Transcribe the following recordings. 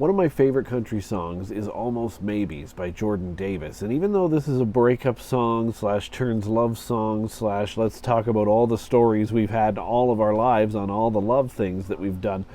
One of my favorite country songs is Almost Maybes by Jordan Davis. And even though this is a breakup song slash turns love song slash let's talk about all the stories we've had all of our lives on all the love things that we've done,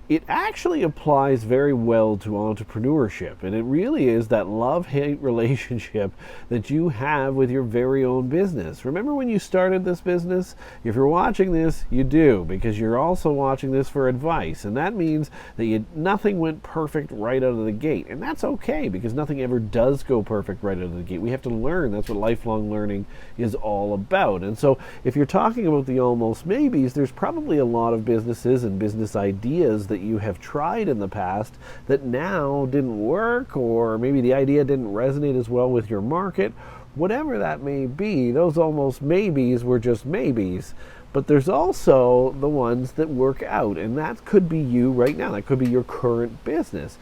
it actually applies very well to entrepreneurship. And it really is that love-hate relationship that you have with your very own business. Remember when you started this business? If you're watching this, you do, because you're also watching this for advice. And that means that nothing went perfect right out of the gate. And that's okay, because nothing ever does go perfect right out of the gate. We have to learn. That's what lifelong learning is all about. And so if you're talking about the almost maybes, there's probably a lot of businesses and business ideas that you have tried in the past that now didn't work, or maybe the idea didn't resonate as well with your market. Whatever that may be, those almost maybes were just maybes. But there's also the ones that work out, and that could be you right now. That could be your current business.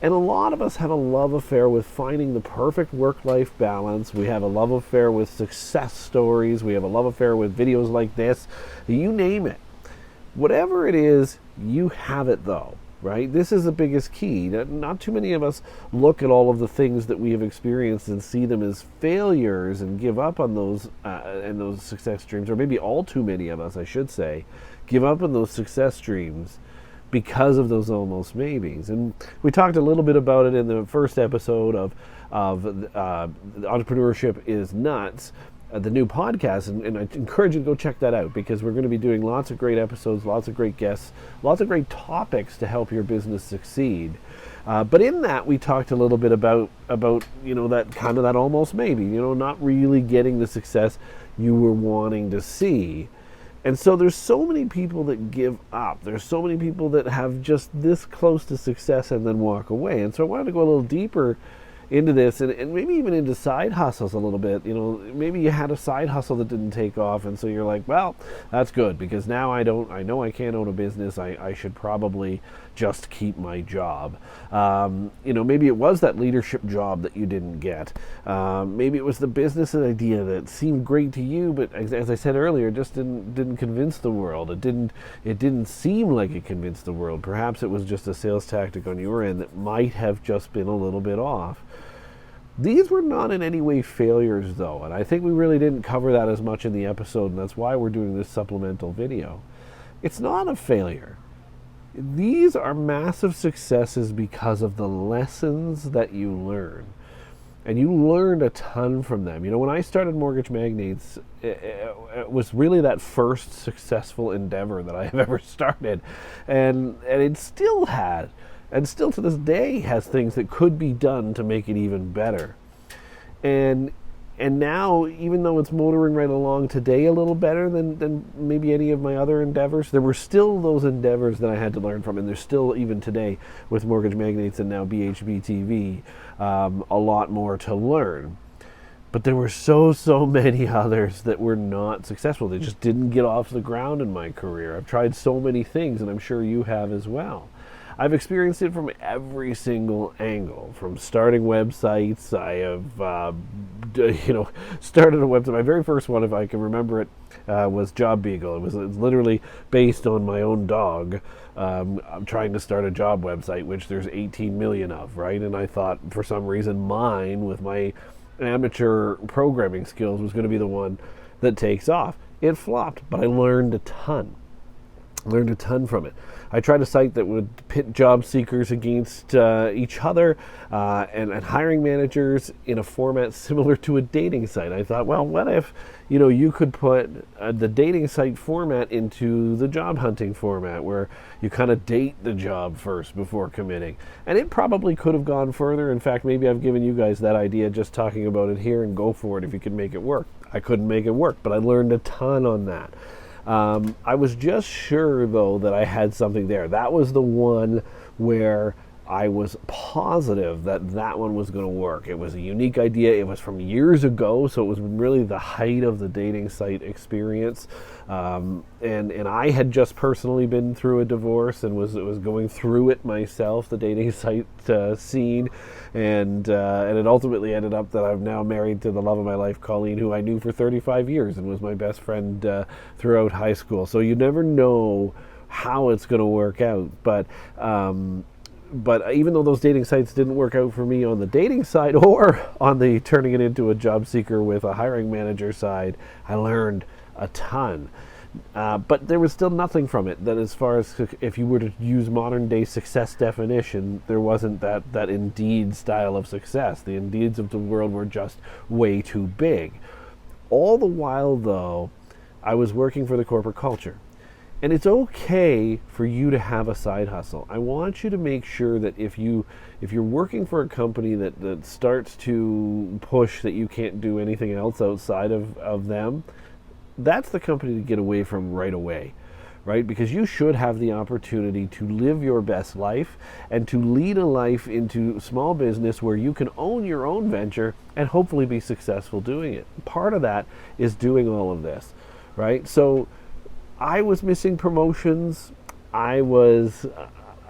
And a lot of us have a love affair with finding the perfect work-life balance. We have a love affair with success stories. We have a love affair with videos like this. You name it. Whatever it is, you have it though, right? This is the biggest key. Not too many of us look at all of the things that we have experienced and see them as failures and give up on those and those success dreams, or maybe all too many of us, I should say, give up on those success dreams because of those almost maybes. And we talked a little bit about it in the first episode of Entrepreneurship is Nuts, the new podcast, and I encourage you to go check that out, because we're going to be doing lots of great episodes, lots of great guests, lots of great topics to help your business succeed. But in that, we talked a little bit about that kind of that almost maybe, not really getting the success you were wanting to see. And so there's so many people that give up. There's so many people that have just this close to success and then walk away. And so I wanted to go a little deeper into this, and maybe even into side hustles a little bit. Maybe you had a side hustle that didn't take off, and so you're like, well, that's good, because now I know I can't own a business. I should probably just keep my job. Maybe it was that leadership job that you didn't get. Maybe it was the business idea that seemed great to you, but as I said earlier, just didn't convince the world. It didn't seem like it convinced the world. Perhaps it was just a sales tactic on your end that might have just been a little bit off. These were not in any way failures, though, and I think we really didn't cover that as much in the episode, and that's why we're doing this supplemental video. It's not a failure. These are massive successes because of the lessons that you learn. And you learned a ton from them. When I started Mortgage Magnates, it was really that first successful endeavor that I have ever started. And it still had, and still to this day has, things that could be done to make it even better. And now, even though it's motoring right along today a little better than maybe any of my other endeavors, there were still those endeavors that I had to learn from, and there's still, even today, with Mortgage Magnates and now BHB TV, a lot more to learn. But there were so many others that were not successful. They just didn't get off the ground in my career. I've tried so many things, and I'm sure you have as well. I've experienced it from every single angle. From starting websites, I have, started a website. My very first one, if I can remember it, was Job Beagle. It was literally based on my own dog. I'm trying to start a job website, which there's 18 million of, right? And I thought, for some reason, mine, with my amateur programming skills, was going to be the one that takes off. It flopped, but I learned a ton. From it. I tried a site that would pit job seekers against each other and hiring managers in a format similar to a dating site. I thought, well, what if you could put the dating site format into the job hunting format, where you kind of date the job first before committing. And it probably could have gone further. In fact, maybe I've given you guys that idea just talking about it here, and go for it if you can make it work. I couldn't make it work, but I learned a ton on that. I was just sure, though, that I had something there. That was the one where I was positive that one was going to work. It was a unique idea. It was from years ago, so it was really the height of the dating site experience. And I had just personally been through a divorce and was going through it myself, the dating site scene. And it ultimately ended up that I'm now married to the love of my life, Colleen, who I knew for 35 years and was my best friend throughout high school. So you never know how it's going to work out. But But even though those dating sites didn't work out for me on the dating side or on the turning it into a job seeker with a hiring manager side, I learned a ton. But there was still nothing from it that, as far as if you were to use modern day success definition, there wasn't that Indeed style of success. The Indeeds of the world were just way too big. All the while, though, I was working for the corporate culture. And it's okay for you to have a side hustle. I want you to make sure that if you're working for a company that starts to push that you can't do anything else outside of them, that's the company to get away from right away, right? Because you should have the opportunity to live your best life and to lead a life into small business where you can own your own venture and hopefully be successful doing it. Part of that is doing all of this, right? So I was missing promotions. I was,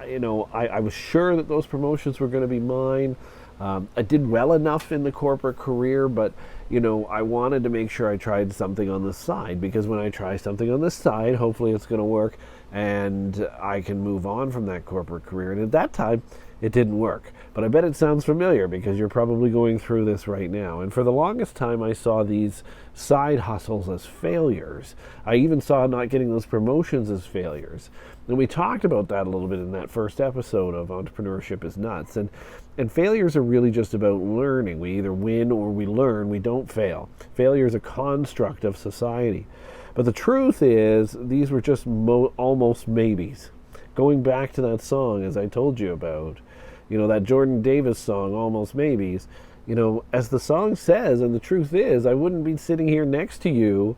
I was sure that those promotions were going to be mine. I did well enough in the corporate career, but I wanted to make sure I tried something on the side, because when I try something on the side, hopefully it's going to work and I can move on from that corporate career. And at that time, it didn't work. But I bet it sounds familiar because you're probably going through this right now. And for the longest time, I saw these side hustles as failures. I even saw not getting those promotions as failures. And we talked about that a little bit in that first episode of Entrepreneurship is Nuts. And failures are really just about learning. We either win or we learn. We don't fail. Failure is a construct of society. But the truth is, these were just almost maybes. Going back to that song, as I told you about, that Jordan Davis song, Almost Maybes, as the song says, and the truth is, I wouldn't be sitting here next to you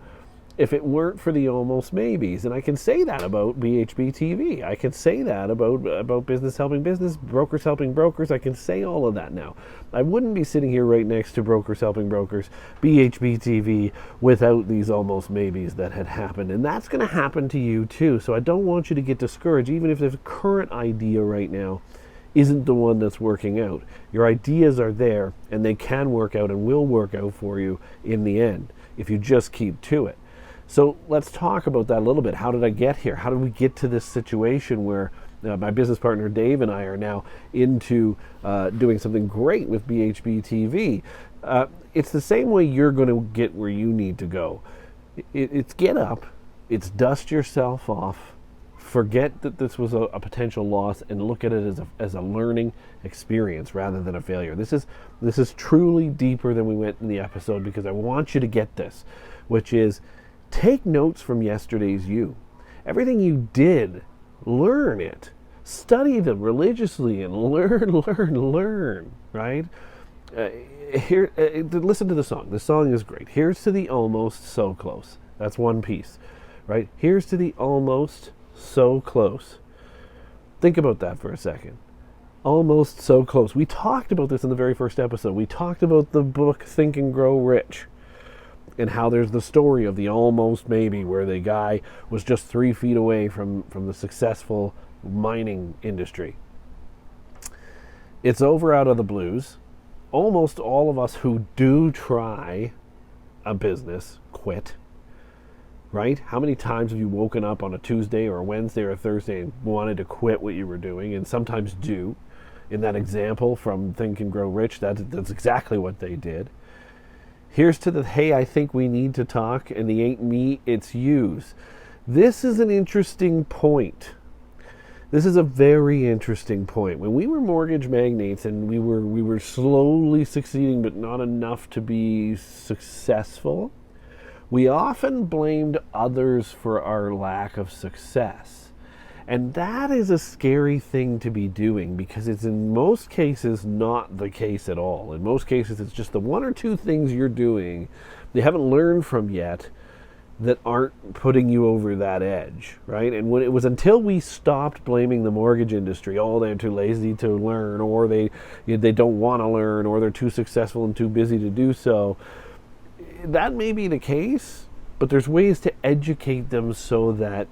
if it weren't for the almost maybes. And I can say that about BHB TV. I can say that about business helping business, brokers helping brokers. I can say all of that now. I wouldn't be sitting here right next to Brokers Helping Brokers, BHB TV, without these almost maybes that had happened. And that's going to happen to you too. So I don't want you to get discouraged, even if the current idea right now isn't the one that's working out. Your ideas are there, and they can work out and will work out for you in the end if you just keep to it. So let's talk about that a little bit. How did I get here? How did we get to this situation where my business partner Dave and I are now into doing something great with BHB TV? It's the same way you're going to get where you need to go. It's get up, it's dust yourself off, forget that this was a potential loss, and look at it as a learning experience rather than a failure. This is truly deeper than we went in the episode, because I want you to get this, which is take notes from yesterday's you. Everything you did, learn it. Study them religiously and learn, right? Listen to the song. The song is great. Here's to the almost so close. That's one piece, right? Here's to the almost so close. Think about that for a second. Almost so close. We talked about this in the very first episode. We talked about the book Think and Grow Rich, and how there's the story of the almost maybe, where the guy was just 3 feet away from the successful mining industry. It's over out of the blues. Almost all of us who do try a business quit, right? How many times have you woken up on a Tuesday or a Wednesday or a Thursday and wanted to quit what you were doing, and sometimes do? In that example from Think and Grow Rich, that's exactly what they did. Here's to the, hey, I think we need to talk, and the ain't me, it's yous. This is an interesting point. This is a very interesting point. When we were mortgage magnates and we were slowly succeeding but not enough to be successful, we often blamed others for our lack of success. And that is a scary thing to be doing, because it's in most cases not the case at all. In most cases, it's just the 1 or 2 things you're doing they haven't learned from yet that aren't putting you over that edge, right? And when it was until we stopped blaming the mortgage industry, oh, they're too lazy to learn, or they don't want to learn, or they're too successful and too busy to do so. That may be the case, but there's ways to educate them so that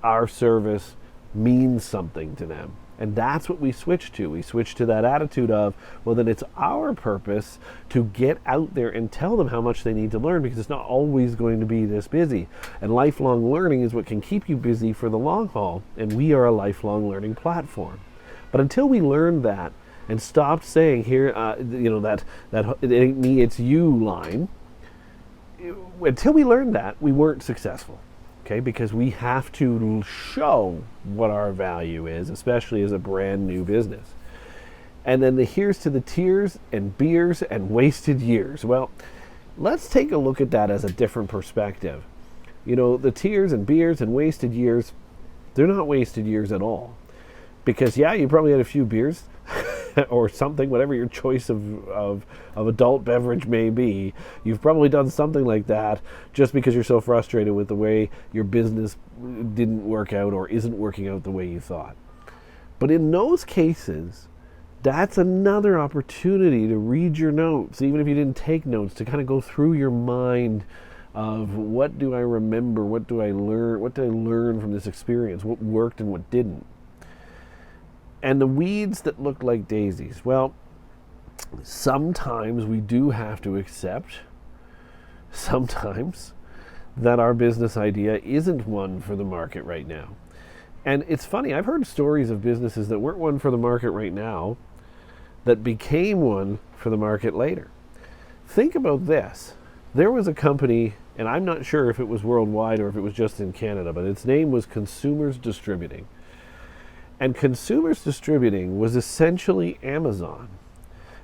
our service means something to them. And that's what we switch to. We switch to that attitude of, well, then it's our purpose to get out there and tell them how much they need to learn, because it's not always going to be this busy. And lifelong learning is what can keep you busy for the long haul. And we are a lifelong learning platform. But until we learned that and stopped saying here, that it ain't me, it's you line, until we learned that, we weren't successful. Okay, because we have to show what our value is, especially as a brand new business. And then here's to the tears and beers and wasted years. Well, let's take a look at that as a different perspective. The tears and beers and wasted years, they're not wasted years at all. Because you probably had a few beers or something, whatever your choice of adult beverage may be. You've probably done something like that just because you're so frustrated with the way your business didn't work out or isn't working out the way you thought. But in those cases, that's another opportunity to read your notes, even if you didn't take notes, to kind of go through your mind of what do I remember, what did I learn from this experience, what worked and what didn't. And the weeds that look like daisies, well, sometimes we do have to accept, sometimes, that our business idea isn't one for the market right now. And it's funny, I've heard stories of businesses that weren't one for the market right now that became one for the market later. Think about this. There was a company, and I'm not sure if it was worldwide or if it was just in Canada, but its name was Consumers Distributing. And Consumers Distributing was essentially Amazon.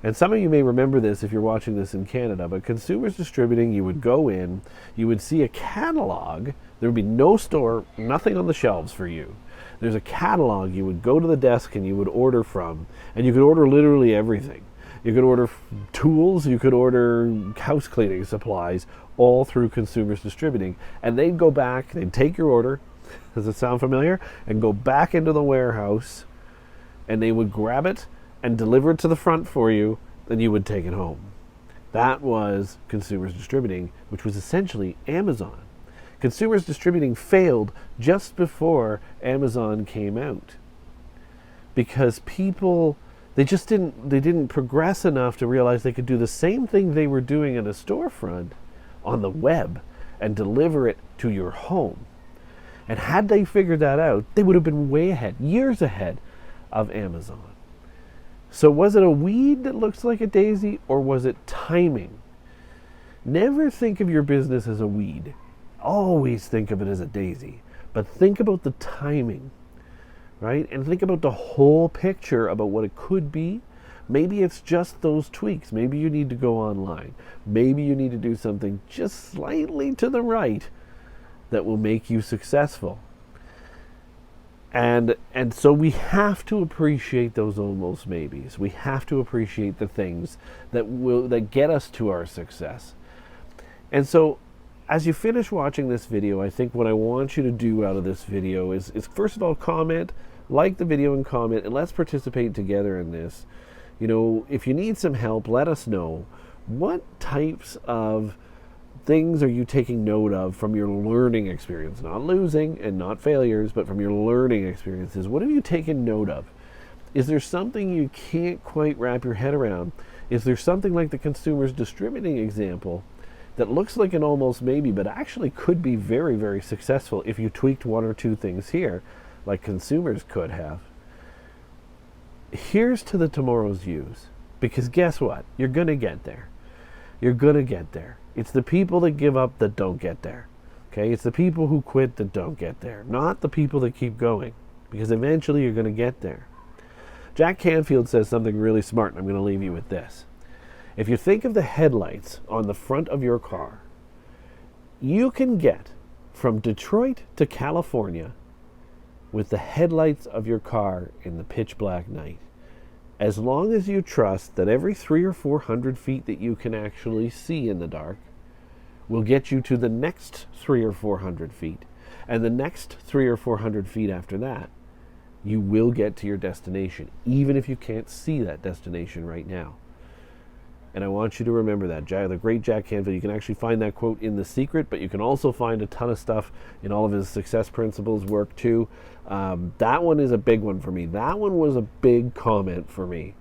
And some of you may remember this if you're watching this in Canada, but Consumers Distributing, you would go in, you would see a catalog, there would be no store, nothing on the shelves for you. There's a catalog you would go to the desk and you would order from, and you could order literally everything. You could order tools, you could order house cleaning supplies, all through Consumers Distributing. And they'd go back, they'd take your order, does it sound familiar? And go back into the warehouse, and they would grab it and deliver it to the front for you, and you would take it home. That was Consumers Distributing, which was essentially Amazon. Consumers Distributing failed just before Amazon came out because people, they didn't progress enough to realize they could do the same thing they were doing in a storefront on the web and deliver it to your home. And had they figured that out, they would have been way ahead, years ahead of Amazon. So was it a weed that looks like a daisy, or was it timing? Never think of your business as a weed. Always think of it as a daisy. But think about the timing, right? And think about the whole picture about what it could be. Maybe it's just those tweaks. Maybe you need to go online. Maybe you need to do something just slightly to the right that will make you successful. And so we have to appreciate those almost maybes. We have to appreciate the things that get us to our success. And so as you finish watching this video, I think what I want you to do out of this video is first of all, comment, like the video and comment, and let's participate together in this. If you need some help, let us know. What types of things are you taking note of from your learning experience? Not losing and not failures, but from your learning experiences. What have you taken note of? Is there something you can't quite wrap your head around? Is there something like the Consumers Distributing example that looks like an almost maybe, but actually could be very, very successful if you tweaked one or two things here, like consumers could have? Here's to the tomorrow's yous, because guess what? You're going to get there. You're going to get there. It's the people that give up that don't get there. Okay? It's the people who quit that don't get there, not the people that keep going, because eventually you're going to get there. Jack Canfield says something really smart, and I'm going to leave you with this. If you think of the headlights on the front of your car, you can get from Detroit to California with the headlights of your car in the pitch black night, as long as you trust that every 300 or 400 feet that you can actually see in the dark will get you to the next 300 or 400 feet, and the next 300 or 400 feet after that, you will get to your destination, even if you can't see that destination right now. And I want you to remember that. The great Jack Canfield, you can actually find that quote in The Secret, but you can also find a ton of stuff in all of his Success Principles work too. That one is a big one for me. That one was a big comment for me.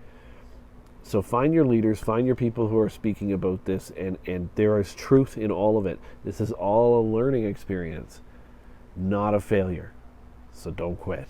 So find your leaders, find your people who are speaking about this, and there is truth in all of it. This is all a learning experience, not a failure. So don't quit.